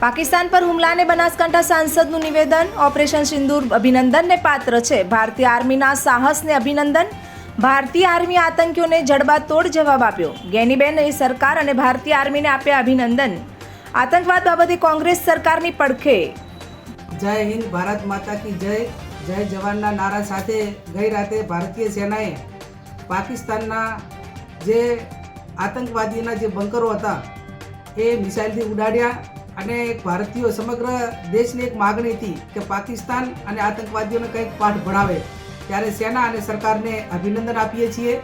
પાકિસ્તાન પર હુમલાને બનાસકાંઠા સાંસદનું નિવેદન। ઓપરેશન સિંદૂર અભિનંદનને પાત્ર છે। ભારતીય આર્મીના સાહસને અભિનંદન। ભારતીય આર્મી આતંકીઓને જડબાતોડ જવાબ આપ્યો। ગેનીબેન એ સરકાર અને ભારતીય આર્મીને આપ્યા અભિનંદન। આતંકવાદ બાબતે કોંગ્રેસ સરકારની પડખે। જય હિન્દ, ભારત માતા કી જય। જય જવાનના નારા સાથે ગઈ રાતે ભારતીય સેનાએ પાકિસ્તાનના જે આતંકવાદીના જે બંકરો હતા એ મિસાઇલથી ઉડાડ્યા અને ભારતીયો સમગ્ર દેશની એક માગણી હતી કે પાકિસ્તાન અને આતંકવાદીઓને કંઈક પાઠ ભણાવે। ત્યારે સેના અને સરકારને અભિનંદન આપીએ છીએ।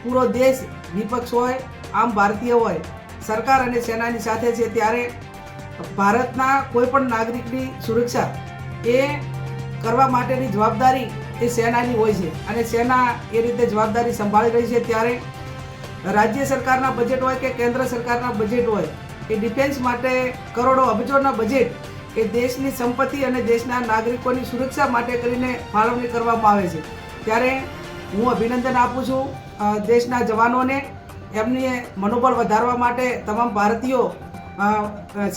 પૂરો દેશ, વિપક્ષ હોય, આમ ભારતીય હોય, સરકાર અને સેનાની સાથે છે। ત્યારે ભારતના કોઈપણ નાગરિકની સુરક્ષા એ કરવા માટેની જવાબદારી એ સેનાની હોય છે અને સેના એ રીતે જવાબદારી સંભાળી રહી છે। ત્યારે રાજ્ય સરકારના બજેટ હોય કે કેન્દ્ર સરકારના બજેટ હોય, એ ડિફેન્સ માટે કરોડો અબજોના બજેટ એ દેશની સંપત્તિ અને દેશના નાગરિકોની સુરક્ષા માટે કરીને ફાળવણી કરવામાં આવે છે। ત્યારે હું અભિનંદન આપું છું દેશના જવાનોને। એમની મનોબળ વધારવા માટે તમામ ભારતીયો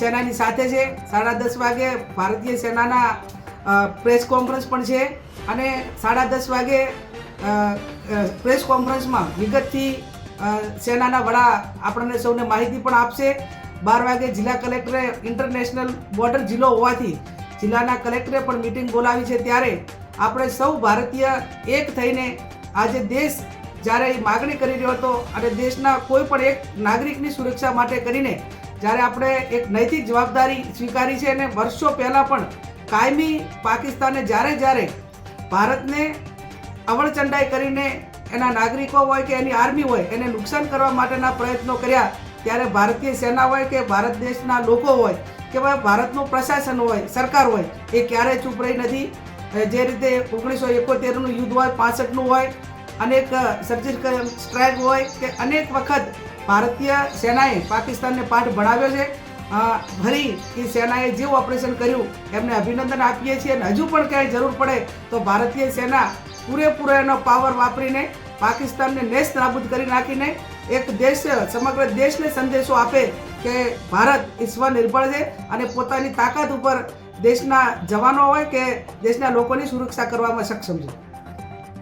સેનાની સાથે છે। 10:30 વાગે ભારતીય સેનાના પ્રેસ કોન્ફરન્સ પણ છે અને 10:30 વાગે પ્રેસ કોન્ફરન્સમાં વિગતથી સેનાના વડા આપણને સૌને માહિતી પણ આપશે। 12 વાગે જિલ્લા કલેક્ટરે ઇન્ટરનેશનલ બોર્ડર જિલ્લો હોવાથી જિલ્લાના કલેક્ટરે પણ મિટિંગ બોલાવી છે। ત્યારે આપણે સૌ ભારતીય એક થઈને આજે દેશ જ્યારે માગણી કરી રહ્યો હતો અને દેશના કોઈ પણ એક નાગરિકની સુરક્ષા માટે કરીને જ્યારે આપણે એક નૈતિક જવાબદારી સ્વીકારી છે અને વર્ષો પહેલાં પણ કાયમી પાકિસ્તાને જ્યારે ભારતને અવળચંડાઈ કરીને એના નાગરિકો હોય કે એની આર્મી હોય એને નુકસાન કરવા માટેના પ્રયત્નો કર્યા। ત્યારે ભારતીય સેના હોય કે ભારત દેશના લોકો હોય કે ભારતનું પ્રશાસન હોય, સરકાર હોય, એ ક્યારેય ચૂપ રહી નથી। જે રીતે 1971નું યુદ્ધ હોય, 65નું હોય, અનેક સર્જિકલ સ્ટ્રાઇક હોય કે અનેક વખત ભારતીય સેનાએ પાકિસ્તાનને પાઠ ભણાવ્યો છે। ફરી એ સેનાએ જે ઓપરેશન કર્યું એમને અભિનંદન આપીએ છીએ અને હજુ પણ ક્યાંય જરૂર પડે તો ભારતીય સેના પૂરેપૂરો એનો પાવર વાપરીને પાકિસ્તાનને નેસ્ત નાબૂદ કરી નાખીને એક દેશ, સમગ્ર દેશને સંદેશો આપે કે ભારત એ સ્વનિર્ભર છે અને પોતાની તાકાત ઉપર દેશના જવાનો હોય કે દેશના લોકોની સુરક્ષા કરવામાં સક્ષમ છે।